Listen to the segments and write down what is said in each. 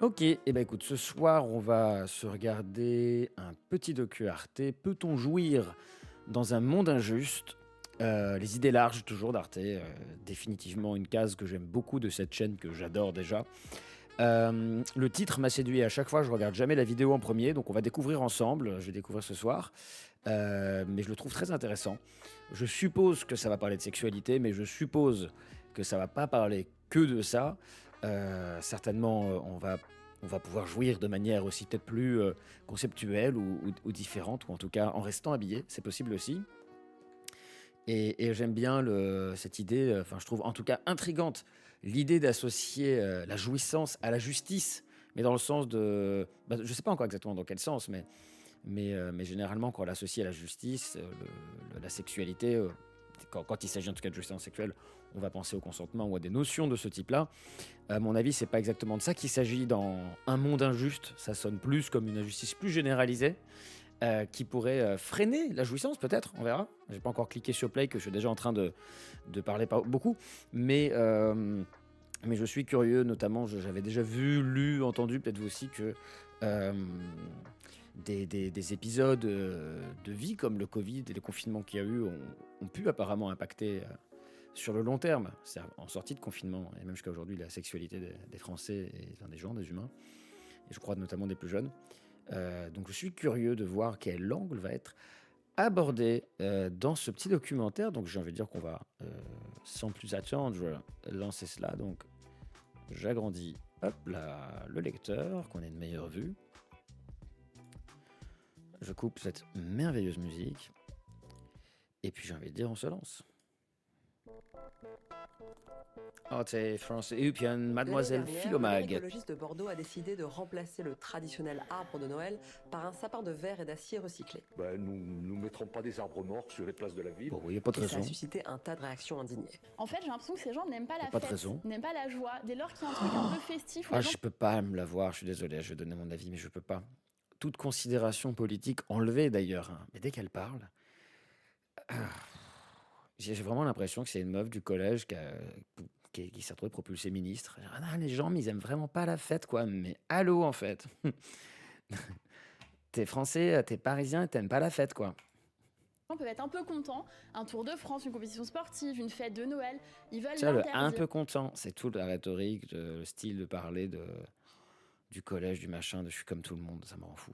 Ok, et ben écoute, ce soir, on va se regarder un petit docu Arte. Peut-on jouir dans un monde injuste? Les idées larges, toujours d'Arte. Définitivement une case que j'aime beaucoup de cette chaîne que j'adore déjà. Le titre m'a séduit à chaque fois. Je regarde jamais la vidéo en premier, donc on va découvrir ensemble. Je vais découvrir ce soir. Mais je le trouve très intéressant. Je suppose que ça va parler de sexualité, mais je suppose que ça va pas parler que de ça. Certainement, on va pouvoir jouir de manière aussi peut-être plus conceptuelle ou différente, ou en tout cas en restant habillé, c'est possible aussi. Et j'aime bien cette idée, enfin je trouve en tout cas intrigante, l'idée d'associer la jouissance à la justice, mais dans le sens de... Bah, je ne sais pas encore exactement dans quel sens, mais généralement, quand on l'associe à la justice, la sexualité, quand il s'agit en tout cas de jouissance sexuelle, on va penser au consentement ou à des notions de ce type-là. À mon avis, c'est pas exactement de ça qu'il s'agit dans un monde injuste. Ça sonne plus comme une injustice plus généralisée qui pourrait freiner la jouissance, peut-être. On verra. J'ai pas encore cliqué sur play, que je suis déjà en train de parler beaucoup, mais mais je suis curieux, notamment, j'avais déjà vu, lu, entendu, peut-être vous aussi, que euh, des épisodes de vie comme le Covid et les confinements qu'il y a eu ont pu apparemment impacter sur le long terme, en sortie de confinement, et même jusqu'à aujourd'hui, la sexualité des Français, et, enfin, des gens, des humains, et je crois notamment des plus jeunes. Donc je suis curieux de voir quel angle va être abordé dans ce petit documentaire. Donc j'ai envie de dire qu'on va, sans plus attendre, lancer cela. Donc j'agrandis hop là, le lecteur, qu'on ait une meilleure vue. Je coupe cette merveilleuse musique. Et puis j'ai envie de dire, on se lance. Oh, c'est France Upian, L'année Mademoiselle dernière, le maire Philomag. écologiste de Bordeaux a décidé de remplacer le traditionnel arbre de Noël par un sapin de verre et d'acier recyclé. Ben, nous ne mettrons pas des arbres morts sur les places de la ville. Bon, il n'y a pas de Et ça a raison. suscité un tas de réactions indignées. En fait, j'ai l'impression que ces gens n'aiment pas Il n'y a la pas de fête, raison. n'aiment pas la joie. Dès lors qu'il y a un truc un peu festif où Ah, les gens je peux pas me la voir, je suis désolé, je vais donner mon avis, mais je peux pas. Toute considération politique enlevée d'ailleurs, hein. Mais dès qu'elle parle, j'ai vraiment l'impression que c'est une meuf du collège qui s'est retrouvée propulsée ministre. Ah, non, les gens, mais ils aiment vraiment pas la fête, quoi. Mais allô, en fait. T'es français, t'es parisien, t'aimes pas la fête, quoi. peuvent être un peu contents, un Tour de France, une compétition sportive, une fête de Noël, ils veulent Ça, le un l'interdire. peu content, c'est tout la rhétorique, le style de parler du collège, du machin, de je suis comme tout le monde, ça me rend fou.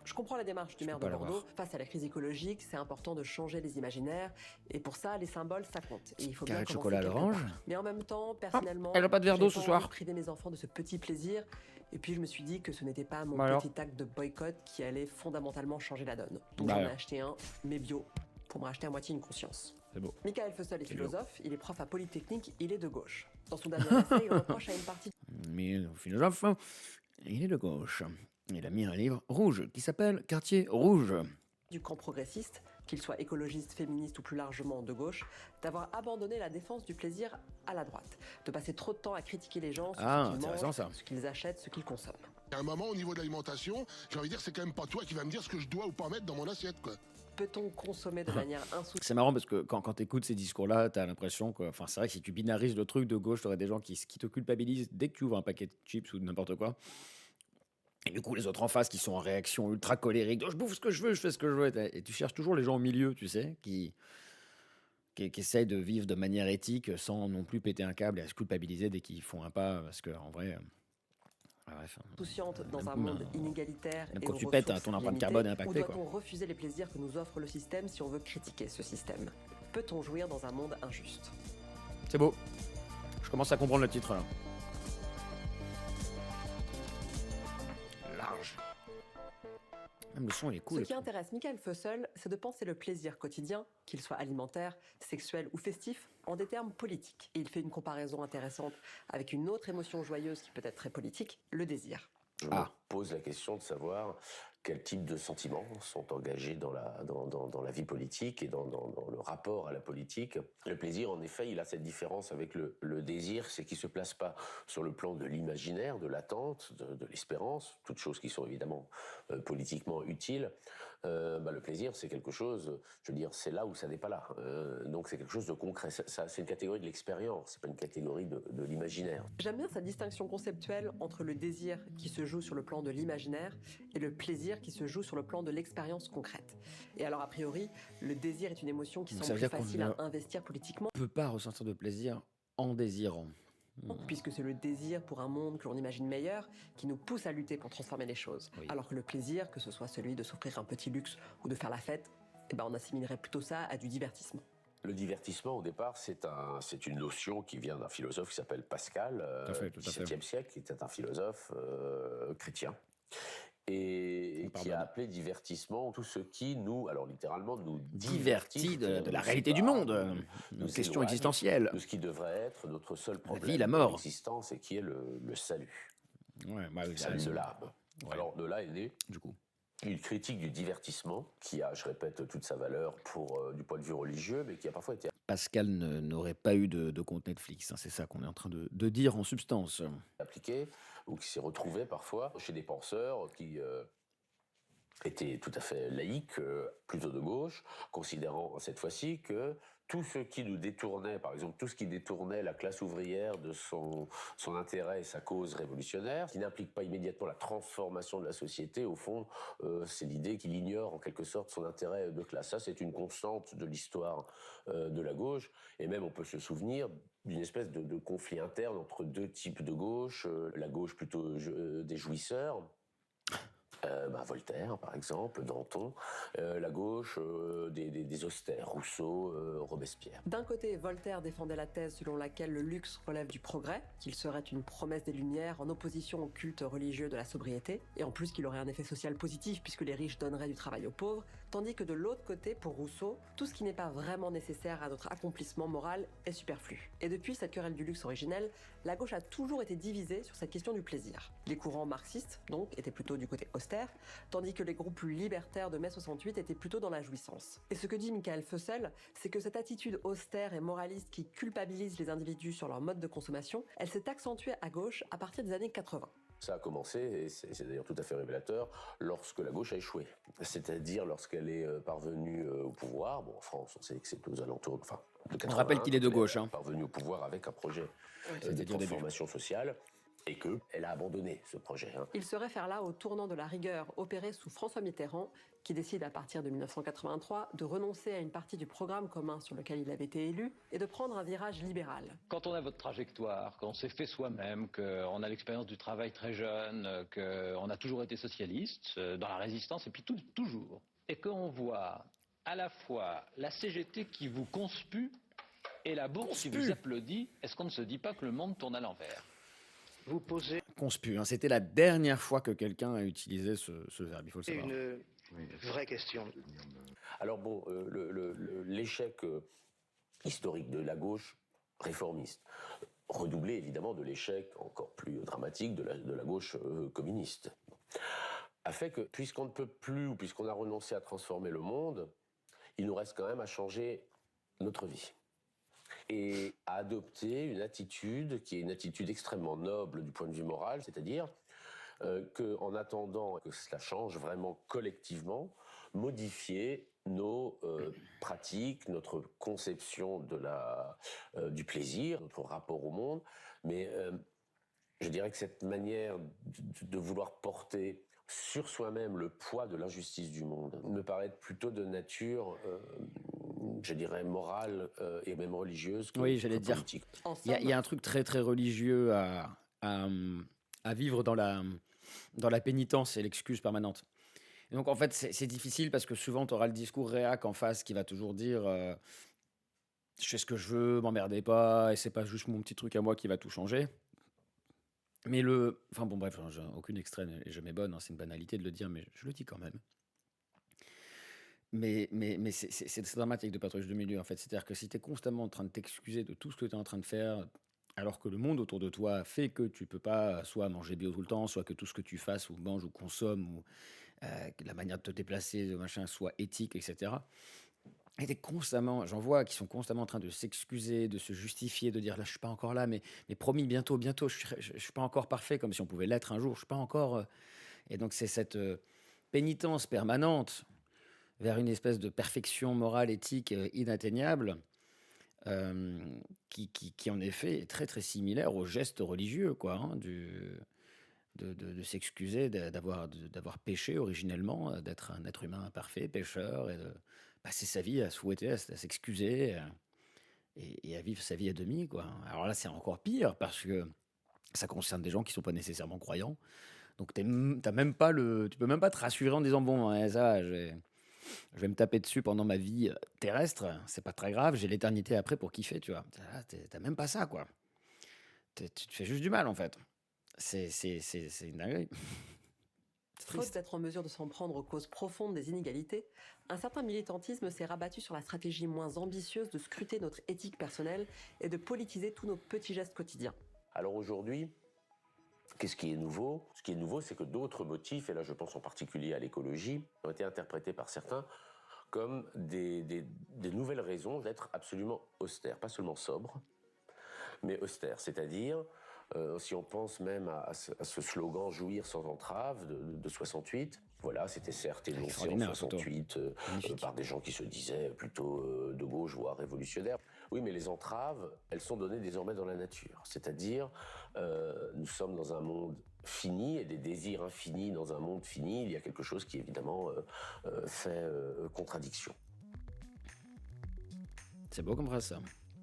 Je comprends la démarche du Je peux maire de pas Bordeaux. l'avoir. Face à la crise écologique, c'est important de changer les imaginaires. Et pour ça, les symboles, ça compte. Et il faut bien Carré de commencer chocolat à quelque l'orange. part. Mais en même temps, Ah, personnellement, elle a pas de verre d'eau j'avais ce pas envie soir. de priver mes enfants de ce petit plaisir. Et puis je me suis dit que ce n'était pas mon Bah alors. petit acte de boycott qui allait fondamentalement changer la donne. Donc Bah j'en ai alors. acheté un, mais bio, pour me racheter à moitié une conscience. C'est beau. Michael Fussell est C'est bio. philosophe, il est prof à Polytechnique, il est de gauche. Dans son dernier essai, il reproche à une partie Mais le philosophe, il est de gauche. Il a mis un livre rouge qui s'appelle Quartier rouge. du camp progressiste, qu'il soit écologiste, féministe ou plus largement de gauche, d'avoir abandonné la défense du plaisir à la droite, de passer trop de temps à critiquer les gens sur Ah, ce qu'ils intéressant, mangent, ça. ce qu'ils achètent, ce qu'ils consomment. À un moment, au niveau de l'alimentation, j'ai envie de dire, c'est quand même pas toi qui vas me dire ce que je dois ou pas mettre dans mon assiette, quoi. Peut-on consommer de manière insouciante C'est marrant parce que quand tu écoutes ces discours-là, tu as l'impression que. Enfin, c'est vrai que si tu binarises le truc de gauche, tu aurais des gens qui te culpabilisent dès que tu ouvres un paquet de chips ou de n'importe quoi. Et du coup, les autres en face qui sont en réaction ultra colérique, oh, je bouffe ce que je veux, je fais ce que je veux. Et tu cherches toujours les gens au milieu, tu sais, qui essayent de vivre de manière éthique sans non plus péter un câble et à se culpabiliser dès qu'ils font un pas. Parce qu'en vrai. Bref, dans un monde inégalitaire même et quand aux tu pètes, ressources ton empreinte limitées, carbone est ou impactée, quoi. doit-on refuser les plaisirs que nous offre le système si on veut critiquer ce système? Peut-on jouir dans un monde injuste? C'est beau. Je commence à comprendre le titre là. Large. Même le son, il est cool. Ce qui intéresse Michael Fussell, c'est de penser le plaisir quotidien, qu'il soit alimentaire, sexuel ou festif, en des termes politiques. Et il fait une comparaison intéressante avec une autre émotion joyeuse qui peut être très politique, le désir. Je me pose la question de savoir quel type de sentiments sont engagés dans la vie politique et dans le rapport à la politique. Le plaisir, en effet, il a cette différence avec le désir, c'est qu'il ne se place pas sur le plan de l'imaginaire, de l'attente, de l'espérance, toutes choses qui sont évidemment politiquement utiles. Le plaisir, c'est quelque chose, je veux dire, c'est là où ça n'est pas là. Donc c'est quelque chose de concret. C'est une catégorie de l'expérience, c'est pas une catégorie de l'imaginaire. J'aime bien sa distinction conceptuelle entre le désir qui se joue sur le plan de l'imaginaire et le plaisir qui se joue sur le plan de l'expérience concrète. Et alors, a priori, le désir est une émotion qui Donc, semble ça veut plus dire qu'on facile ne à investir politiquement, peut pas ressentir de plaisir en désirant. puisque c'est le désir pour un monde que l'on imagine meilleur qui nous pousse à lutter pour transformer les choses. Oui. Alors que le plaisir, que ce soit celui de s'offrir un petit luxe ou de faire la fête, on assimilerait plutôt ça à du divertissement. Le divertissement, au départ, c'est une notion qui vient d'un philosophe qui s'appelle Pascal, Tout à fait, tout à fait. XVIIe siècle, qui était un philosophe chrétien. Et qui a appelé divertissement tout ce qui nous, alors littéralement, nous Divertit de la nous réalité du sépare, monde, nous une question éloigne existentielle. de ce qui devrait être notre seul problème vie, la dans mort. l'existence et qui est le salut, Ouais, bah, le salut de l'âme. Ouais. Alors de là est née Du coup. une critique du divertissement qui a, je répète, toute sa valeur du point de vue religieux, mais qui a parfois été Pascal n'aurait pas eu de compte Netflix, hein, c'est ça qu'on est en train de dire en substance. appliqué ou qui s'est retrouvé parfois chez des penseurs qui étaient tout à fait laïques, plutôt de gauche, considérant cette fois-ci que tout ce qui nous détournait, par exemple, tout ce qui détournait la classe ouvrière de son intérêt et sa cause révolutionnaire, qui n'implique pas immédiatement la transformation de la société, au fond, c'est l'idée qu'il ignore en quelque sorte son intérêt de classe. Ça, c'est une constante de l'histoire de la gauche, et même on peut se souvenir d'une espèce de conflit interne entre deux types de gauche, la gauche plutôt des jouisseurs, Voltaire, par exemple, Danton, la gauche des austères, Rousseau, Robespierre. D'un côté, Voltaire défendait la thèse selon laquelle le luxe relève du progrès, qu'il serait une promesse des Lumières en opposition au culte religieux de la sobriété, et en plus qu'il aurait un effet social positif puisque les riches donneraient du travail aux pauvres, tandis que de l'autre côté, pour Rousseau, tout ce qui n'est pas vraiment nécessaire à notre accomplissement moral est superflu. Et depuis cette querelle du luxe originelle, la gauche a toujours été divisée sur cette question du plaisir. Les courants marxistes, donc, étaient plutôt du côté austère, tandis que les groupes plus libertaires de mai 68 étaient plutôt dans la jouissance. Et ce que dit Michael Fussell, c'est que cette attitude austère et moraliste qui culpabilise les individus sur leur mode de consommation, elle s'est accentuée à gauche à partir des années 80. Ça a commencé, et c'est d'ailleurs tout à fait révélateur, lorsque la gauche a échoué. C'est-à-dire lorsqu'elle est parvenue au pouvoir. Bon, en France, on sait que c'est aux alentours de 81. On rappelle qu'il est de gauche. Elle est parvenue au pouvoir avec un projet de transformation sociale, et qu'elle a abandonné ce projet. Il se réfère là au tournant de la rigueur opéré sous François Mitterrand, qui décide à partir de 1983 de renoncer à une partie du programme commun sur lequel il avait été élu et de prendre un virage libéral. Quand on a votre trajectoire, qu'on s'est fait soi-même, qu'on a l'expérience du travail très jeune, qu'on a toujours été socialiste, dans la résistance, et puis toujours, et qu'on voit à la fois la CGT qui vous conspue et la bourse qui vous applaudit, est-ce qu'on ne se dit pas que le monde tourne à l'envers ? Vous posez Conspu, hein. C'était la dernière fois que quelqu'un a utilisé ce verbe, il faut le savoir. une vraie question. Alors bon, l'échec historique de la gauche réformiste, redoublé évidemment de l'échec encore plus dramatique de la gauche communiste, a fait que, puisqu'on ne peut plus, ou puisqu'on a renoncé à transformer le monde, il nous reste quand même à changer notre vie. Et à adopter une attitude qui est une attitude extrêmement noble du point de vue moral, c'est-à-dire qu'en attendant que cela change vraiment collectivement, modifier nos pratiques, notre conception du plaisir, notre rapport au monde, mais je dirais que cette manière de vouloir porter sur soi-même le poids de l'injustice du monde me paraît être plutôt de nature, je dirais, morale et même religieuse que, Oui, j'allais que dire. politique. Il y a un truc très très religieux à vivre dans la pénitence et l'excuse permanente. Et donc en fait, c'est difficile parce que souvent, tu auras le discours réac en face qui va toujours dire je fais ce que je veux, m'emmerdez pas, et c'est pas juste mon petit truc à moi qui va tout changer. Mais enfin bon, bref, aucune extrême est jamais bonne, hein, c'est une banalité de le dire, mais je le dis quand même. Mais c'est dramatique de pas être de milieu, en fait. C'est-à-dire que si tu es constamment en train de t'excuser de tout ce que tu es en train de faire, alors que le monde autour de toi fait que tu peux pas soit manger bio tout le temps, soit que tout ce que tu fasses ou manges ou consommes, ou que la manière de te déplacer, de machin, soit éthique, etc. Et t'es constamment, j'en vois qui sont constamment en train de s'excuser, de se justifier, de dire là je suis pas encore là, mais promis bientôt, je suis pas encore parfait, comme si on pouvait l'être un jour, je suis pas encore. Et donc c'est cette pénitence permanente vers une espèce de perfection morale, éthique inatteignable, euh, qui en effet est très très similaire au geste religieux, quoi, hein, de s'excuser d'avoir péché originellement, d'être un être humain imparfait, pécheur, et de passer sa vie à souhaiter, à s'excuser et à vivre sa vie à demi, quoi. Alors là, c'est encore pire parce que ça concerne des gens qui sont pas nécessairement croyants. Donc t'as même pas tu peux même pas te rassurer en disant bon, ouais, ça, va, je vais me taper dessus pendant ma vie terrestre, c'est pas très grave, j'ai l'éternité après pour kiffer, tu vois. T'as même pas ça, quoi. Tu te fais juste du mal, en fait. C'est une dinguerie. C'est Faute triste. d'être en mesure de s'en prendre aux causes profondes des inégalités, un certain militantisme s'est rabattu sur la stratégie moins ambitieuse de scruter notre éthique personnelle et de politiser tous nos petits gestes quotidiens. Alors aujourd'hui, qu'est-ce qui est nouveau? Ce qui est nouveau, c'est que d'autres motifs, et là je pense en particulier à l'écologie, ont été interprétés par certains comme des nouvelles raisons d'être absolument austère, pas seulement sobre, mais austère. C'est-à-dire, si on pense même à ce slogan "Jouir sans entrave" de 68, voilà, c'était certes énoncé en Extraordinaire, surtout. 68 Magnifique. par des gens qui se disaient plutôt de gauche, voire révolutionnaires. Oui, mais les entraves, elles sont données désormais dans la nature. C'est-à-dire, nous sommes dans un monde fini et des désirs infinis dans un monde fini. Il y a quelque chose qui évidemment fait contradiction. C'est beau comme phrase, ça.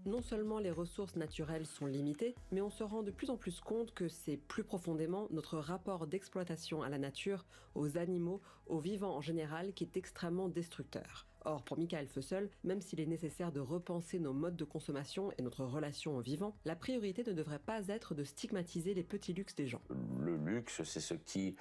Non seulement les ressources naturelles sont limitées, mais on se rend de plus en plus compte que c'est plus profondément notre rapport d'exploitation à la nature, aux animaux, aux vivants en général qui est extrêmement destructeur. Or, pour Michael Fussell, même s'il est nécessaire de repenser nos modes de consommation et notre relation aux vivants, la priorité ne devrait pas être de stigmatiser les petits luxes des gens. Le luxe, c'est ce qui,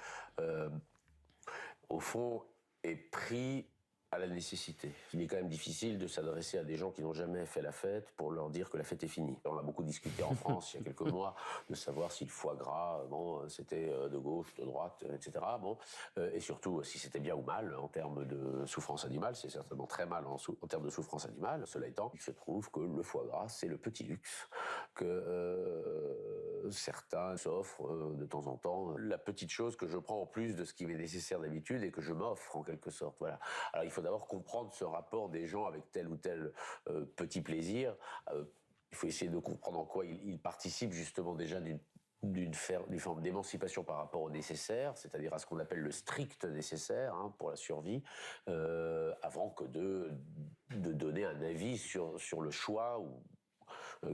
au fond, est pris à la nécessité. Il est quand même difficile de s'adresser à des gens qui n'ont jamais fait la fête pour leur dire que la fête est finie. On a beaucoup discuté en France il y a quelques mois de savoir si le foie gras, bon, c'était de gauche, de droite, etc. Bon, et surtout si c'était bien ou mal en termes de souffrance animale. C'est certainement très mal en termes de souffrance animale. Cela étant, il se trouve que le foie gras, c'est le petit luxe que certains s'offrent de temps en temps. La petite chose que je prends en plus de ce qui m'est nécessaire d'habitude et que je m'offre en quelque sorte. Voilà. Alors il faut d'abord comprendre ce rapport des gens avec tel ou tel petit plaisir. Il faut essayer de comprendre en quoi ils participent justement déjà d'une forme d'émancipation par rapport au nécessaire, c'est-à-dire à ce qu'on appelle le strict nécessaire pour la survie, avant que de donner un avis sur le choix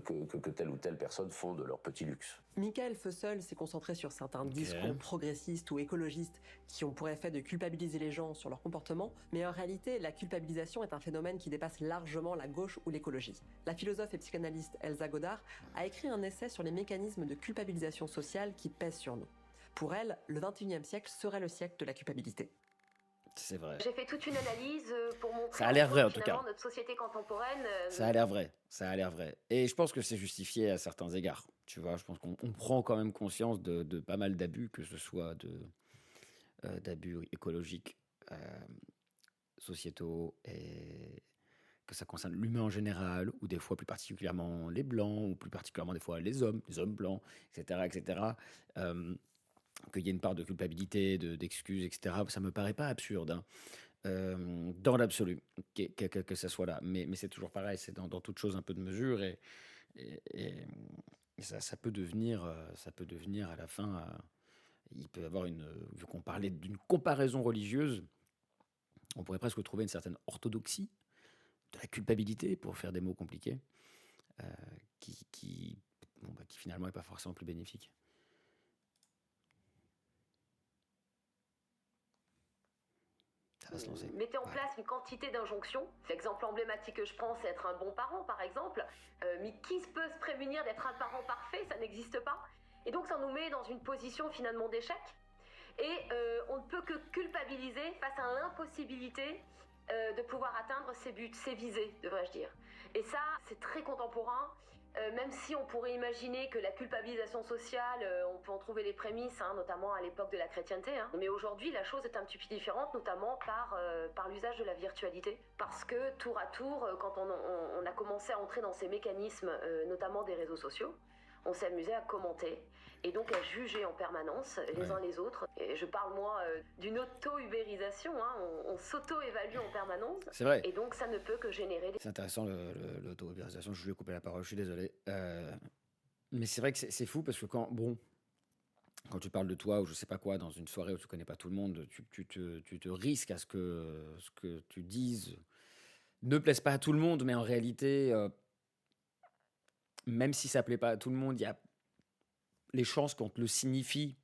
que telle ou telle personne font de leur petit luxe. Michael Fussell s'est concentré sur certains discours progressistes ou écologistes qui ont pour effet de culpabiliser les gens sur leur comportement, mais en réalité, la culpabilisation est un phénomène qui dépasse largement la gauche ou l'écologie. La philosophe et psychanalyste Elsa Godard a écrit un essai sur les mécanismes de culpabilisation sociale qui pèsent sur nous. Pour elle, le XXIe siècle serait le siècle de la culpabilité. C'est vrai. J'ai fait toute une analyse pour montrer Ça a l'air vrai, en tout finalement, cas. notre société contemporaine. Ça a l'air vrai. Ça a l'air vrai. Et je pense que c'est justifié à certains égards. Tu vois, je pense qu'on prend quand même conscience de pas mal d'abus, que ce soit d'abus écologiques, sociétaux, et que ça concerne l'humain en général, ou des fois plus particulièrement les blancs, ou plus particulièrement des fois les hommes blancs, etc., etc. Qu'il y ait une part de culpabilité, d'excuses, etc. Ça me paraît pas absurde, hein, dans l'absolu, que ça soit là. Mais c'est toujours pareil, c'est dans toute chose un peu de mesure, et, et- et ça peut devenir, à la fin, il peut y avoir vu qu'on parlait d'une comparaison religieuse, on pourrait presque trouver une certaine orthodoxie de la culpabilité, pour faire des mots compliqués, euh, qui finalement n'est pas forcément plus bénéfique. Ça va se lancer. Mettez en Voilà. place une quantité d'injonctions. L'exemple emblématique que je prends, c'est être un bon parent, par exemple. Mais qui peut se prémunir d'être un parent parfait? Ça n'existe pas. Et donc, ça nous met dans une position finalement d'échec. Et on ne peut que culpabiliser face à l'impossibilité de pouvoir atteindre ses buts, ses visées, devrais-je dire. Et ça, c'est très contemporain. Même si on pourrait imaginer que la culpabilisation sociale, on peut en trouver les prémices, notamment à l'époque de la chrétienté. Mais aujourd'hui, la chose est un petit peu différente, notamment par l'usage de la virtualité. Parce que tour à tour, quand on a commencé à entrer dans ces mécanismes, notamment des réseaux sociaux, On s'est amusé à commenter et donc à juger en permanence les uns les autres. Et je parle moi d'une auto-ubérisation, hein. On s'auto-évalue en permanence. C'est vrai. Et donc ça ne peut que générer des... C'est intéressant l'auto-ubérisation. Je lui ai coupé la parole, je suis désolé. Mais c'est vrai que c'est fou parce que quand quand tu parles de toi ou je sais pas quoi dans une soirée où tu connais pas tout le monde, tu te risques à ce que tu dises ne plaise pas à tout le monde, mais en réalité, même si ça plaît pas à tout le monde, il y a les chances qu'on te le signifie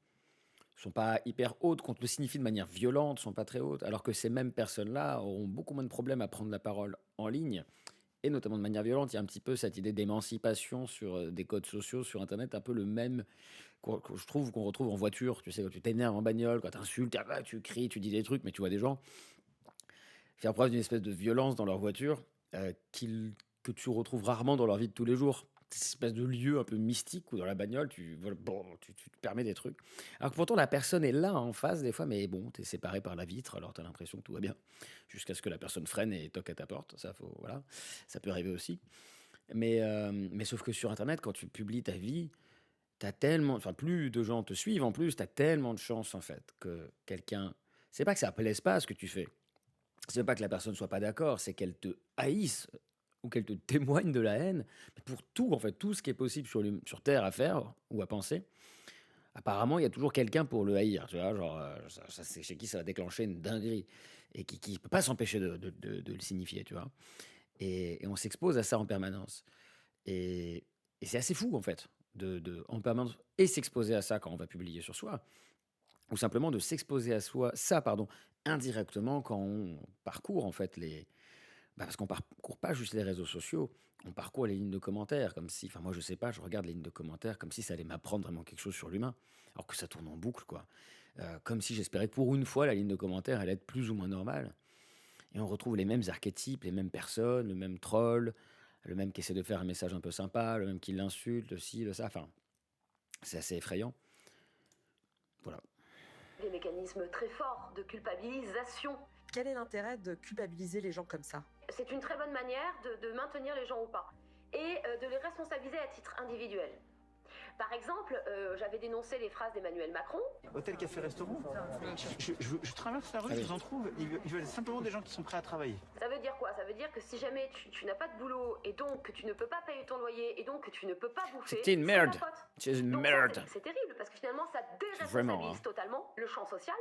sont pas hyper hautes, qu'on te le signifie de manière violente, sont pas très hautes, alors que ces mêmes personnes-là auront beaucoup moins de problèmes à prendre la parole en ligne, et notamment de manière violente. Il y a un petit peu cette idée d'émancipation sur des codes sociaux sur Internet, un peu le même que je trouve qu'on retrouve en voiture. Tu sais, quand tu t'énerves en bagnole, quand tu insultes, tu cries, tu dis des trucs, mais tu vois des gens faire preuve d'une espèce de violence dans leur voiture que tu retrouves rarement dans leur vie de tous les jours. Cette espèce de lieu un peu mystique où dans la bagnole, voilà, bon, tu te permets des trucs. Alors que pourtant, la personne est là en face des fois, mais bon, tu es séparé par la vitre, alors tu as l'impression que tout va bien. Jusqu'à ce que la personne freine et toque à ta porte. Voilà, ça peut arriver aussi. Mais sauf que sur Internet, quand tu publies ta vie, t'as tellement, enfin, plus de gens te suivent en plus, tu as tellement de chance en fait que quelqu'un. C'est pas que ça plaise pas ce que tu fais. C'est même pas que la personne soit pas d'accord, c'est qu'elle te haïsse ou qu'elle te témoigne de la haine. Mais pour tout, en fait, tout ce qui est possible sur Terre à faire ou à penser, apparemment, il y a toujours quelqu'un pour le haïr. Tu vois, genre, c'est chez qui ça va déclencher une dinguerie et qui peut pas s'empêcher de le signifier, tu vois. Et on s'expose à ça en permanence. Et c'est assez fou, en fait, en permanence, et s'exposer à ça quand on va publier sur soi, ou simplement de s'exposer à ça, pardon, indirectement quand on parcourt, en fait, parce qu'on parcourt pas juste les réseaux sociaux, on parcourt les lignes de commentaires, comme si, enfin moi je sais pas, je regarde les lignes de commentaires comme si ça allait m'apprendre vraiment quelque chose sur l'humain, alors que ça tourne en boucle, quoi. Comme si j'espérais que pour une fois, la ligne de commentaires allait être plus ou moins normale. Et on retrouve les mêmes archétypes, les mêmes personnes, le même troll, le même qui essaie de faire un message un peu sympa, le même qui l'insulte, le ci, le ça, enfin, c'est assez effrayant. Voilà. Des mécanismes très forts de culpabilisation. Quel est l'intérêt de culpabiliser les gens comme ça? C'est une très bonne manière de maintenir les gens au pas et de les responsabiliser à titre individuel. Par exemple, j'avais dénoncé les phrases d'Emmanuel Macron. Hôtel, café, restaurant. Je traverse la rue, je vous en trouve. Ils veulent simplement des gens qui sont prêts à travailler. Ça veut dire quoi? Ça veut dire que si jamais tu n'as pas de boulot et donc que tu ne peux pas payer ton loyer et donc que tu ne peux pas bouffer, C'est une merde. ta faute. C'est une Donc merde. ça, c'est terrible parce que finalement ça Vraiment, déresponsabilise hein. totalement le champ social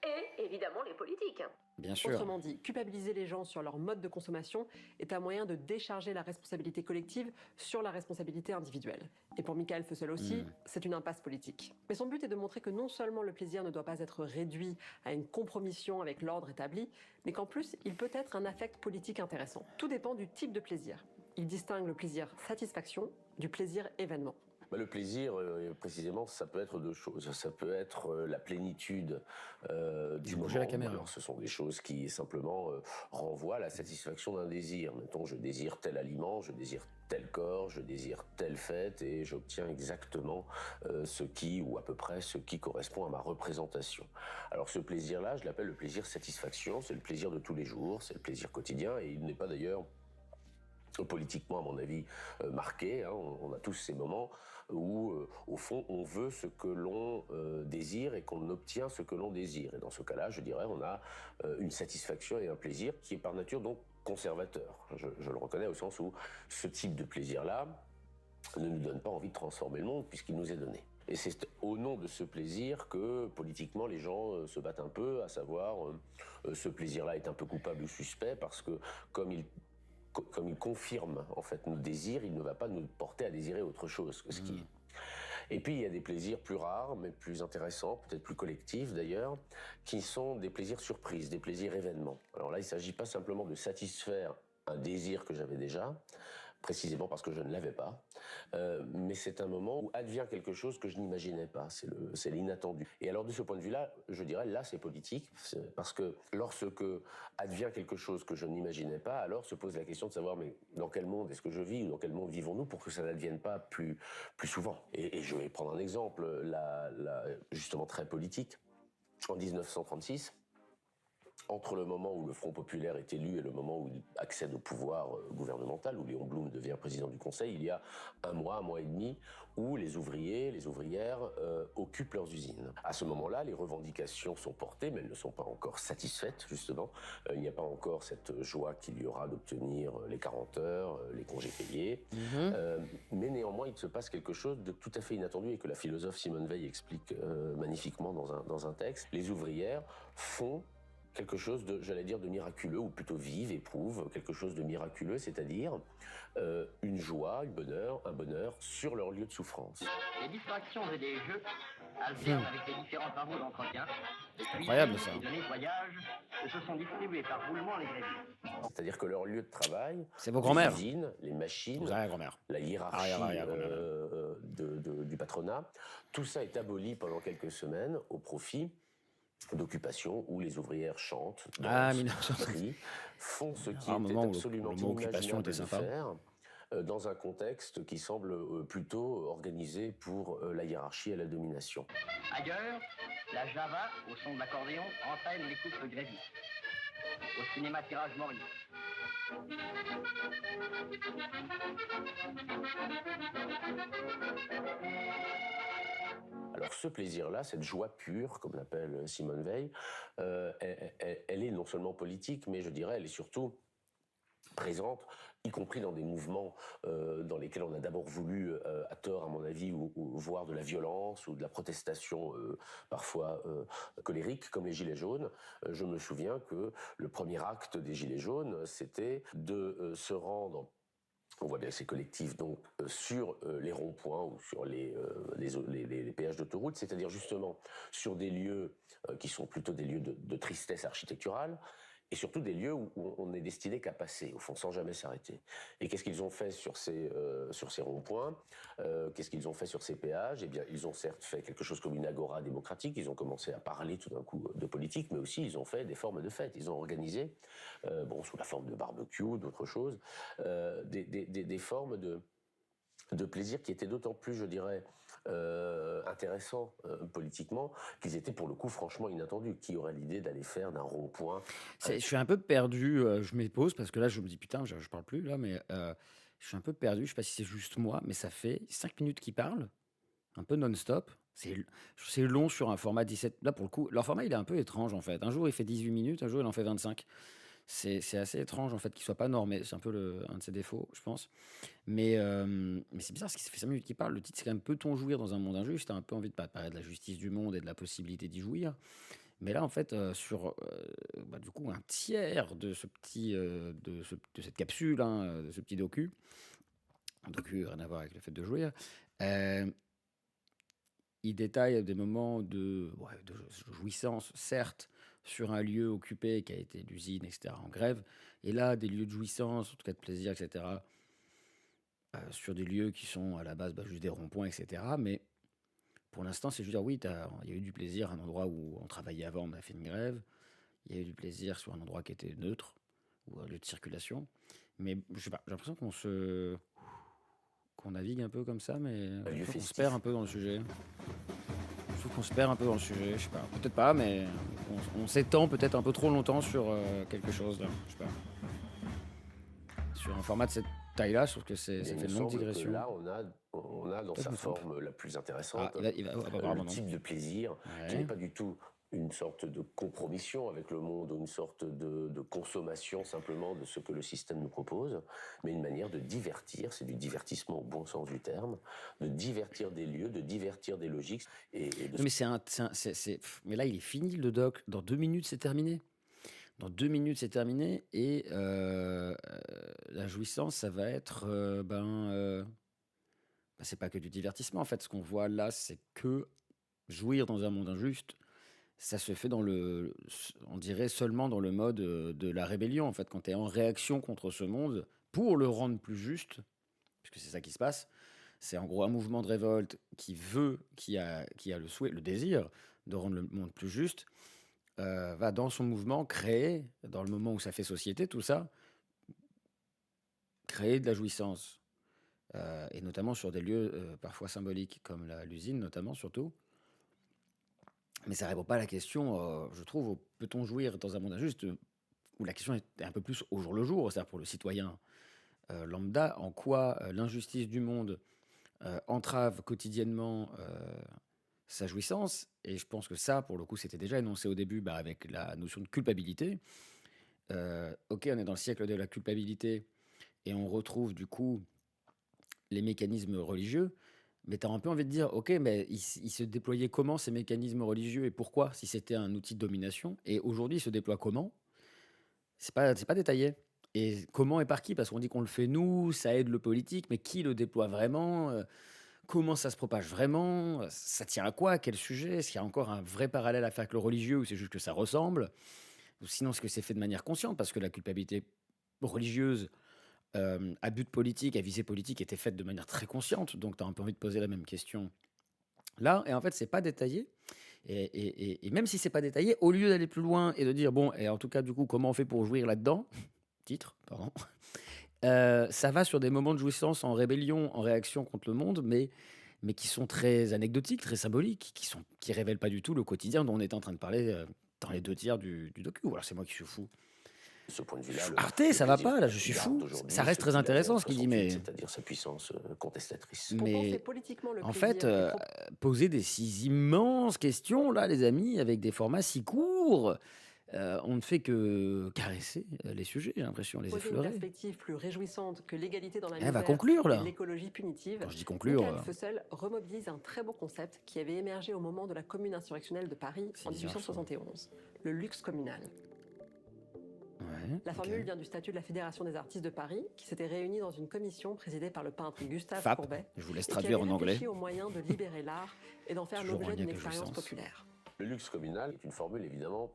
et évidemment les politiques. Bien sûr. Autrement dit, culpabiliser les gens sur leur mode de consommation est un moyen de décharger la responsabilité collective sur la responsabilité individuelle. Et pour Michael Fussell aussi, c'est une impasse politique. Mais son but est de montrer que non seulement le plaisir ne doit pas être réduit à une compromission avec l'ordre établi, mais qu'en plus, il peut être un affect politique intéressant. Tout dépend du type de plaisir. Il distingue le plaisir satisfaction du plaisir événement. Le plaisir, précisément, ça peut être deux choses. Ça peut être la plénitude du moment. La caméra. Alors, ce sont des choses qui simplement renvoient à la satisfaction d'un désir. Mettons, je désire tel aliment, je désire tel corps, je désire telle fête, et j'obtiens exactement ce qui, ou à peu près, ce qui correspond à ma représentation. Alors, ce plaisir-là, je l'appelle le plaisir satisfaction. C'est le plaisir de tous les jours, c'est le plaisir quotidien, et il n'est pas d'ailleurs politiquement, à mon avis, marqué. Hein. On a tous ces moments où, au fond, on veut ce que l'on désire et qu'on obtient ce que l'on désire. Et dans ce cas-là, je dirais, on a une satisfaction et un plaisir qui est par nature donc conservateur. Je le reconnais au sens où ce type de plaisir-là ne nous donne pas envie de transformer le monde puisqu'il nous est donné. Et c'est au nom de ce plaisir que, politiquement, les gens se battent un peu, à savoir, ce plaisir-là est un peu coupable ou suspect parce que, comme il confirme en fait nos désirs, il ne va pas nous porter à désirer autre chose que ce qui est. Et puis il y a des plaisirs plus rares, mais plus intéressants, peut-être plus collectifs d'ailleurs, qui sont des plaisirs surprises, des plaisirs événements. Alors là, il ne s'agit pas simplement de satisfaire un désir que j'avais déjà, précisément parce que je ne l'avais pas, mais c'est un moment où advient quelque chose que je n'imaginais pas, c'est l'inattendu. Et alors de ce point de vue-là, je dirais, là c'est politique, parce que lorsque advient quelque chose que je n'imaginais pas, alors se pose la question de savoir, mais dans quel monde est-ce que je vis, ou dans quel monde vivons-nous pour que ça n'advienne pas plus souvent. Et je vais prendre un exemple, justement très politique. En 1936, entre le moment où le Front populaire est élu et le moment où il accède au pouvoir gouvernemental, où Léon Blum devient président du Conseil, il y a un mois et demi, où les ouvriers, les ouvrières occupent leurs usines. À ce moment-là, les revendications sont portées, mais elles ne sont pas encore satisfaites, justement. Il n'y a pas encore cette joie qu'il y aura d'obtenir les 40 heures, les congés payés. Mais néanmoins, il se passe quelque chose de tout à fait inattendu et que la philosophe Simone Veil explique magnifiquement dans un texte. Les ouvrières font quelque chose de, j'allais dire, de miraculeux, ou plutôt vivent, éprouvent quelque chose de miraculeux, c'est-à-dire une joie, un bonheur sur leur lieu de souffrance. Les distractions et les jeux alternent avec les différents travaux d'entretien. Incroyable, ça. Les données de voyage se sont distribuées par roulement les grévistes. C'est-à-dire que leur lieu de travail, C'est vos grands-mères. les usines, les machines, Vos arrière-grand-mères. la hiérarchie Arrière-grand-mère. du patronat, tout ça est aboli pendant quelques semaines au profit d'occupations où les ouvrières chantent, dansent, crient, font ce qui Un était moment où absolument le mot occupation inimaginable était de sympa. faire dans un contexte qui semble plutôt organisé pour la hiérarchie et la domination. Ailleurs, la Java, au son de l'accordéon, entraîne les couples grévistes. Au cinéma Tirage Maurice. Alors ce plaisir-là, cette joie pure, comme l'appelle Simone Veil, elle est non seulement politique, mais je dirais, elle est surtout présente, y compris dans des mouvements dans lesquels on a d'abord voulu, à tort à mon avis, ou voir de la violence ou de la protestation parfois colérique, comme les Gilets jaunes. Je me souviens que le premier acte des Gilets jaunes, c'était de se rendre, on voit bien ces collectifs, donc sur les ronds-points ou sur les péages d'autoroute, c'est-à-dire justement sur des lieux qui sont plutôt des lieux de tristesse architecturale, et surtout des lieux où on n'est destiné qu'à passer, au fond, sans jamais s'arrêter. Et qu'est-ce qu'ils ont fait sur ces ronds-points qu'est-ce qu'ils ont fait sur ces péages? Eh bien, ils ont certes fait quelque chose comme une agora démocratique, ils ont commencé à parler tout d'un coup de politique, mais aussi ils ont fait des formes de fêtes. Ils ont organisé, sous la forme de barbecue, d'autres choses, des formes de plaisir qui étaient d'autant plus, je dirais, intéressants politiquement, qu'ils étaient pour le coup franchement inattendus. Qui aurait l'idée d'aller faire d'un rond-point Je suis un peu perdu, je m'épose parce que là, je me dis putain, je parle plus là, mais je suis un peu perdu. Je sais pas si c'est juste moi, mais ça fait 5 minutes qu'ils parlent, un peu non-stop. C'est long sur un format 17. Là, pour le coup, leur format, il est un peu étrange en fait. Un jour, il fait 18 minutes, un jour, il en fait 25. C'est assez étrange en fait qu'il soit pas normé. C'est un peu un de ses défauts, je pense. Mais c'est bizarre parce qu'il fait 5 minutes qu'il parle. Le titre, c'est quand même Peut-on jouir dans un monde injuste? T'as un peu envie de parler de la justice du monde et de la possibilité d'y jouir. Mais là, en fait, sur du coup un tiers de de cette capsule, hein, de ce petit docu, rien à voir avec le fait de jouir, euh, il détaille des moments de jouissance, certes, sur un lieu occupé qui a été l'usine, etc., en grève, et là, des lieux de jouissance, en tout cas de plaisir, etc., sur des lieux qui sont à la base juste des ronds-points, etc., mais pour l'instant, c'est juste dire oui, il y a eu du plaisir à un endroit où on travaillait avant, on a fait une grève. Il y a eu du plaisir sur un endroit qui était neutre, ou un lieu de circulation. Mais je sais pas, j'ai l'impression qu'on navigue un peu comme ça, mais je trouve qu'on se perd un peu dans le sujet. Je trouve qu'on se perd un peu dans le sujet, je sais pas. Peut-être pas, mais on s'étend peut-être un peu trop longtemps sur quelque chose, là. Je sais pas. Sur un format de cette taille-là, je trouve que ça fait une longue digression. Là, on a dans sa forme la plus intéressante le type de plaisir qui n'est pas du tout une sorte de compromission avec le monde ou une sorte de consommation simplement de ce que le système nous propose, mais une manière de divertir, c'est du divertissement au bon sens du terme, de divertir des lieux, de divertir des logiques. Mais là, il est fini le doc. Dans 2 minutes, c'est terminé. Dans 2 minutes, c'est terminé. Et la jouissance, ça va être... c'est pas que du divertissement. En fait, ce qu'on voit là, c'est que jouir dans un monde injuste, ça se fait on dirait seulement dans le mode de la rébellion. En fait, quand tu es en réaction contre ce monde, pour le rendre plus juste, puisque c'est ça qui se passe, c'est en gros un mouvement de révolte qui a le souhait, le désir de rendre le monde plus juste, va dans son mouvement créer, dans le moment où ça fait société, tout ça, créer de la jouissance. Et notamment sur des lieux parfois symboliques, comme l'usine, notamment, surtout. Mais ça répond pas à la question, je trouve, peut-on jouir dans un monde injuste, où la question est un peu plus au jour le jour, c'est-à-dire pour le citoyen lambda, en quoi l'injustice du monde entrave quotidiennement sa jouissance. Et je pense que ça, pour le coup, c'était déjà énoncé au début avec la notion de culpabilité. Ok, on est dans le siècle de la culpabilité et on retrouve du coup les mécanismes religieux, mais tu as un peu envie de dire, ok, mais ils se déployaient comment ces mécanismes religieux et pourquoi, si c'était un outil de domination? Et aujourd'hui, ils se déploient comment? C'est pas détaillé. Et comment et par qui? Parce qu'on dit qu'on le fait nous, ça aide le politique, mais qui le déploie vraiment? Comment ça se propage vraiment? Ça tient à quoi? À quel sujet? Est-ce qu'il y a encore un vrai parallèle à faire avec le religieux ou c'est juste que ça ressemble? Ou sinon, est-ce que c'est fait de manière consciente? Parce que la culpabilité religieuse à but politique, à visée politique, était faite de manière très consciente. Donc, tu as un peu envie de poser la même question là. Et en fait, c'est pas détaillé. Et même si c'est pas détaillé, au lieu d'aller plus loin et de dire, bon, et en tout cas, du coup, comment on fait pour jouir là-dedans? Titre, pardon. Ça va sur des moments de jouissance en rébellion, en réaction contre le monde, mais qui sont très anecdotiques, très symboliques, qui révèlent pas du tout le quotidien dont on est en train de parler dans les 2 tiers du docu. Ou alors c'est moi qui suis fou. De ce point de vue-là, Arte, ça va pas, là, je suis fou. Ça reste très intéressant ce qu'il dit, mais c'est-à-dire sa puissance contestatrice. Compenser mais politiquement le en plaisir fait, et poser des si immenses questions, là, les amis, avec des formats si courts, on ne fait que caresser les sujets, j'ai l'impression, les proposer une effleurer. perspective plus réjouissante que l'égalité dans la Elle va misère conclure, et là. l'écologie punitive, Quand je dis conclure, Michael Fussell remobilise un très beau concept qui avait émergé au moment de la Commune insurrectionnelle de Paris C'est en bizarre, ça. 1871, le luxe communal. Ouais, La ok. formule vient du statut de la Fédération des artistes de Paris, qui s'était réunie dans une commission présidée par le peintre Gustave FAP, Courbet, je vous laisse et qui traduire avait en anglais. réfléchi aux moyens de libérer l'art et d'en faire Toujours en l'objet lien d'une avec la expérience jouissance. populaire. Le luxe communal est une formule évidemment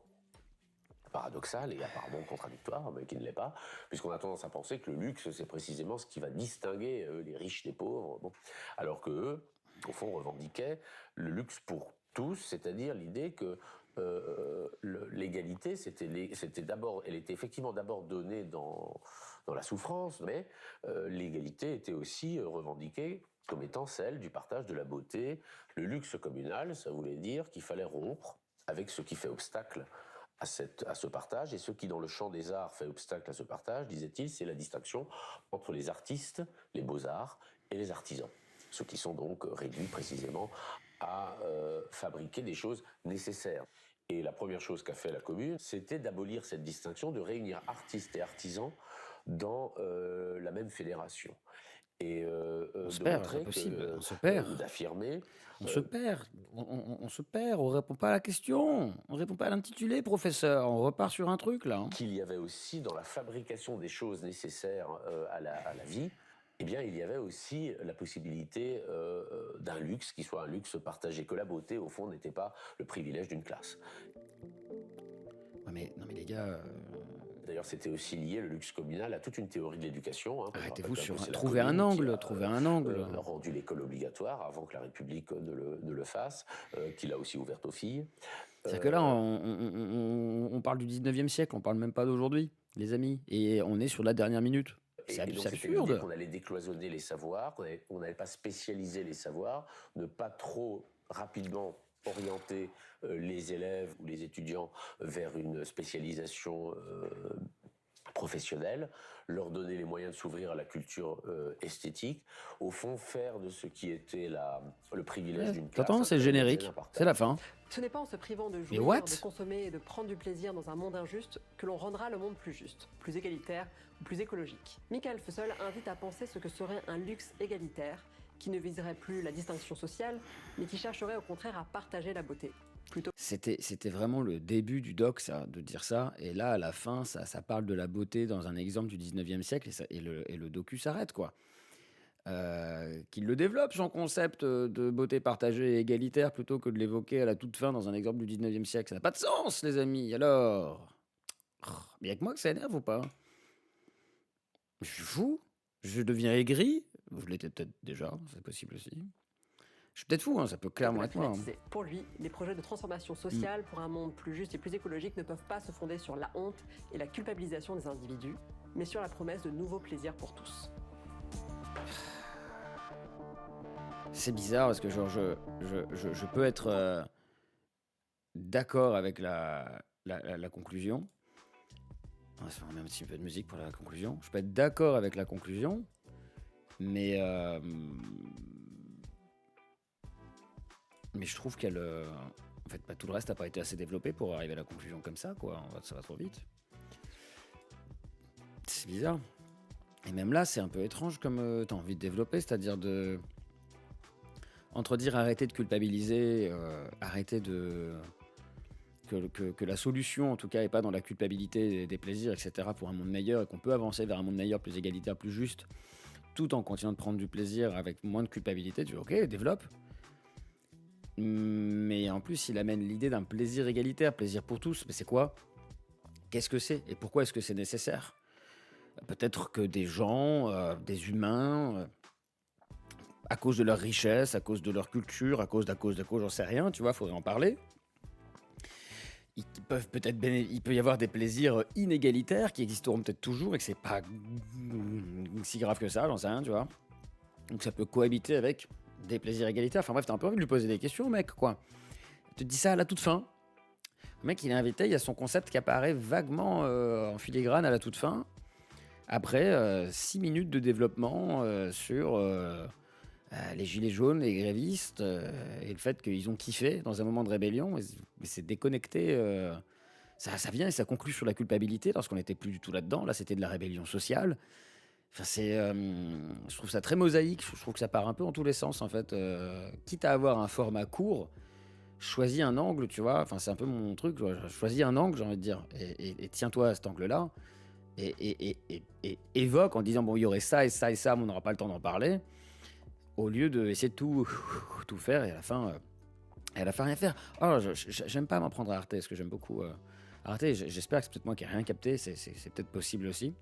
paradoxale et apparemment contradictoire, mais qui ne l'est pas, puisqu'on a tendance à penser que le luxe, c'est précisément ce qui va distinguer les riches des pauvres, bon. Alors que eux, au fond, revendiquaient le luxe pour tous, c'est-à-dire l'idée que l'égalité, c'était d'abord, elle était effectivement d'abord donnée dans la souffrance, mais l'égalité était aussi revendiquée comme étant celle du partage de la beauté. Le luxe communal, ça voulait dire qu'il fallait rompre avec ce qui fait obstacle à ce partage, et ce qui, dans le champ des arts, fait obstacle à ce partage, disait-il, c'est la distinction entre les artistes, les beaux-arts, et les artisans. Ceux qui sont donc réduits précisément à fabriquer des choses nécessaires. Et la première chose qu'a fait la Commune, c'était d'abolir cette distinction, de réunir artistes et artisans dans la même fédération. Et On se de perd, montrer c'est possible, que, on se perd. ou d'affirmer On se perd, on se perd, on répond pas à la question, on répond pas à l'intitulé, professeur, on repart sur un truc là. qu'il y avait aussi dans la fabrication des choses nécessaires à la vie, eh bien, il y avait aussi la possibilité d'un luxe qui soit un luxe partagé, que la beauté, au fond, n'était pas le privilège d'une classe. Ouais, mais non mais les gars, D'ailleurs, c'était aussi lié, le luxe communal, à toute une théorie de l'éducation. Hein. arrêtez-vous Je sur rappelle que c'est la trouver un Commune qui angle, a, trouver un angle. rendu l'école obligatoire avant que la République ne le fasse, qu'il a aussi ouverte aux filles. C'est-à-dire que là, on parle du 19e siècle, on parle même pas d'aujourd'hui, les amis, et on est sur la dernière minute. Et C'est donc, c'était l'idée absurde. qu'on allait décloisonner les savoirs, qu'on n'allait pas spécialiser les savoirs, ne pas trop rapidement orienter les élèves ou les étudiants vers une spécialisation professionnelle, leur donner les moyens de s'ouvrir à la culture esthétique, au fond faire de ce qui était le privilège d'une classe. T'entends, c'est le générique, c'est la fin. Ce n'est pas en se privant de Mais jouir, what? de consommer et de prendre du plaisir dans un monde injuste que l'on rendra le monde plus juste, plus égalitaire ou plus écologique. Michael Fussell invite à penser ce que serait un luxe égalitaire qui ne viserait plus la distinction sociale, mais qui chercherait au contraire à partager la beauté. C'était vraiment le début du doc, ça, de dire ça. Et là, à la fin, ça parle de la beauté dans un exemple du 19e siècle et le docu s'arrête, quoi. Qu'il le développe, son concept de beauté partagée et égalitaire, plutôt que de l'évoquer à la toute fin dans un exemple du 19e siècle. Ça n'a pas de sens, les amis. Alors, mais y'a que moi que ça énerve ou pas? Je suis fou? Je deviens aigri? Vous l'étiez peut-être déjà, c'est possible aussi. Je suis peut-être fou, hein, ça peut clairement être moi. Privatisé. Pour lui, les projets de transformation sociale pour un monde plus juste et plus écologique ne peuvent pas se fonder sur la honte et la culpabilisation des individus, mais sur la promesse de nouveaux plaisirs pour tous. C'est bizarre parce que genre je peux être d'accord avec la conclusion. On va se faire un petit peu de musique pour la conclusion. Je peux être d'accord avec la conclusion, mais je trouve qu'elle... en fait, tout le reste n'a pas été assez développé pour arriver à la conclusion comme ça, quoi. Ça va trop vite. C'est bizarre. Et même là, c'est un peu étrange comme t'as envie de développer, c'est-à-dire de... Entre dire arrêter de culpabiliser, arrêter de... Que la solution, en tout cas, n'est pas dans la culpabilité des plaisirs, etc., pour un monde meilleur, et qu'on peut avancer vers un monde meilleur, plus égalitaire, plus juste, tout en continuant de prendre du plaisir avec moins de culpabilité. Tu dis, ok, développe. Mais en plus, il amène l'idée d'un plaisir égalitaire, plaisir pour tous. Mais c'est quoi? Qu'est-ce que c'est? Et pourquoi est-ce que c'est nécessaire? Peut-être que des gens, des humains, à cause de leur richesse, à cause de leur culture, à cause, j'en sais rien, tu vois, faudrait en parler. Il peut y avoir des plaisirs inégalitaires qui existeront peut-être toujours et que c'est pas si grave que ça, j'en sais rien, tu vois. Donc ça peut cohabiter avec des plaisirs égalitaires. Enfin bref, t'as un peu envie de lui poser des questions, mec, quoi. Tu te dis ça à la toute fin. Le mec, il est invité, il y a son concept qui apparaît vaguement en filigrane à la toute fin. Après 6 minutes de développement sur les gilets jaunes, les grévistes, et le fait qu'ils ont kiffé dans un moment de rébellion, mais c'est déconnecté. Ça vient et ça conclut sur la culpabilité, lorsqu'on n'était plus du tout là-dedans. Là, c'était de la rébellion sociale. Enfin, je trouve ça très mosaïque. Je trouve que ça part un peu en tous les sens, en fait. Quitte à avoir un format court, choisis un angle, tu vois. Enfin, c'est un peu mon truc. Choisis un angle, j'ai envie de dire, et tiens-toi à cet angle-là. Et évoque en disant, bon, il y aurait ça et ça et ça, mais on n'aura pas le temps d'en parler. Au lieu d'essayer de tout faire et à la fin rien faire. Oh, j'aime pas m'en prendre à Arte, parce que j'aime beaucoup Arte. J'espère que c'est peut-être moi qui n'ai rien capté, c'est peut-être possible aussi.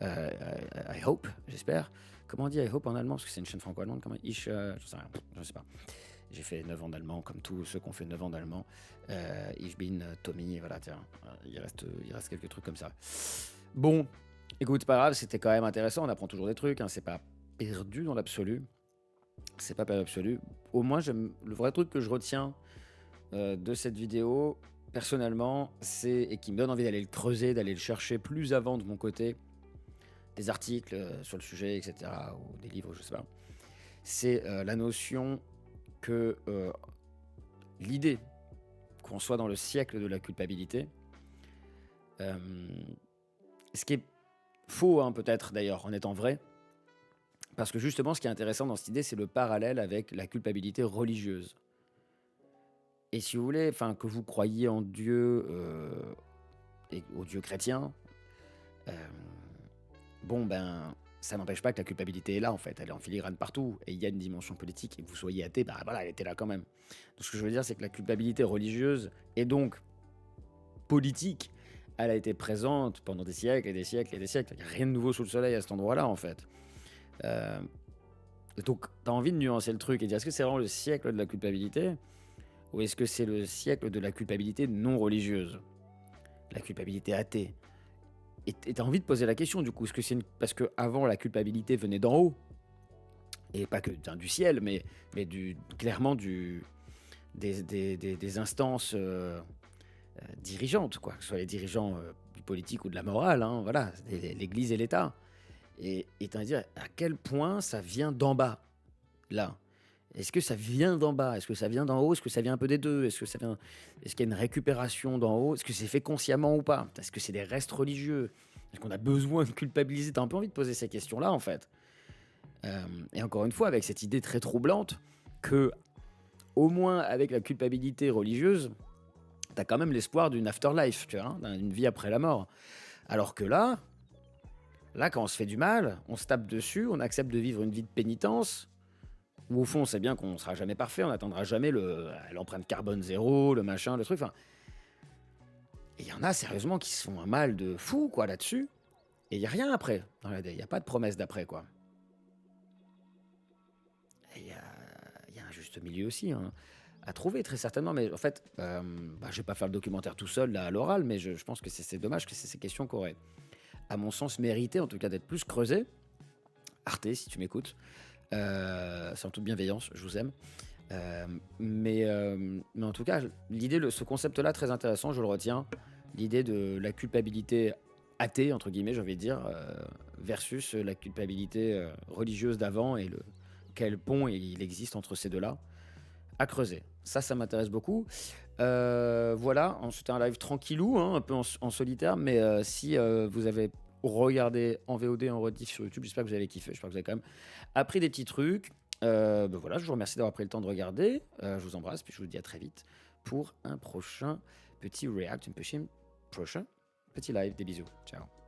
I hope, j'espère. Comment on dit I hope en allemand? Parce que c'est une chaîne franco-allemande. Comment je sais rien, je sais pas. J'ai fait 9 ans d'allemand, comme tous ceux qui ont fait 9 ans d'allemand. Ich bin Tommy, voilà, tiens. Il reste quelques trucs comme ça. Bon, écoute, pas grave, c'était quand même intéressant. On apprend toujours des trucs, hein, c'est pas perdu dans l'absolu. C'est pas perdu absolu. Au moins, le vrai truc que je retiens de cette vidéo, personnellement, et qui me donne envie d'aller le creuser, d'aller le chercher plus avant de mon côté, des articles sur le sujet, etc., ou des livres, je sais pas, c'est la notion que l'idée qu'on soit dans le siècle de la culpabilité, ce qui est faux, hein, peut-être d'ailleurs, en étant vrai, parce que justement, ce qui est intéressant dans cette idée, c'est le parallèle avec la culpabilité religieuse. Et si vous voulez, que vous croyiez en Dieu et au Dieu chrétien, ça n'empêche pas que la culpabilité est là, en fait. Elle est en filigrane partout. Et il y a une dimension politique. Et que vous soyez athée, elle était là quand même. Donc, ce que je veux dire, c'est que la culpabilité religieuse, et donc politique, elle a été présente pendant des siècles et des siècles et des siècles. Il n'y a rien de nouveau sous le soleil à cet endroit-là, en fait. Donc, tu as envie de nuancer le truc et dire, est-ce que c'est vraiment le siècle de la culpabilité, ou est-ce que c'est le siècle de la culpabilité non religieuse, la culpabilité athée? Et tu as envie de poser la question, du coup, est-ce que c'est parce qu'avant, la culpabilité venait d'en haut, et pas que du ciel, mais clairement des instances dirigeantes, quoi, que ce soit les dirigeants du politique ou de la morale, hein, voilà, l'Église et l'État. Et t'as envie de dire à quel point ça vient d'en bas, là. Est-ce que ça vient d'en bas? Est-ce que ça vient d'en haut? Est-ce que ça vient un peu des deux? Est-ce qu'il y a une récupération d'en haut? Est-ce que c'est fait consciemment ou pas? Est-ce que c'est des restes religieux? Est-ce qu'on a besoin de culpabiliser? T'as un peu envie de poser ces questions-là, en fait. Et encore une fois, avec cette idée très troublante que, au moins avec la culpabilité religieuse, t'as quand même l'espoir d'une afterlife, tu vois, hein, d'une vie après la mort. Alors que là, quand on se fait du mal, on se tape dessus, on accepte de vivre une vie de pénitence, où au fond, on sait bien qu'on ne sera jamais parfait, on n'atteindra jamais l'empreinte carbone zéro, le machin, le truc. Et il y en a sérieusement qui se font un mal de fou, quoi, là-dessus. Et il n'y a rien après. Il n'y a pas de promesse d'après, quoi. Il y a un juste milieu aussi, hein, à trouver, très certainement. Mais en fait, je ne vais pas faire le documentaire tout seul, là, à l'oral, mais je pense que c'est dommage que c'est ces questions qui auraient, à mon sens, mérité, en tout cas, d'être plus creusées. Arte, si tu m'écoutes. C'est en toute bienveillance, je vous aime. Mais en tout cas, ce concept-là, très intéressant, je le retiens. L'idée de la culpabilité athée, entre guillemets, j'ai envie de dire, versus la culpabilité religieuse d'avant et quel pont il existe entre ces deux-là à creuser. Ça m'intéresse beaucoup. Voilà, c'était un live tranquillou, hein, un peu en solitaire, mais si vous avez regardé en VOD, en rediff sur YouTube, j'espère que vous avez kiffé, j'espère que vous avez quand même appris des petits trucs. Voilà, je vous remercie d'avoir pris le temps de regarder. Je vous embrasse, puis je vous dis à très vite pour un prochain petit react, prochain petit live. Des bisous, ciao.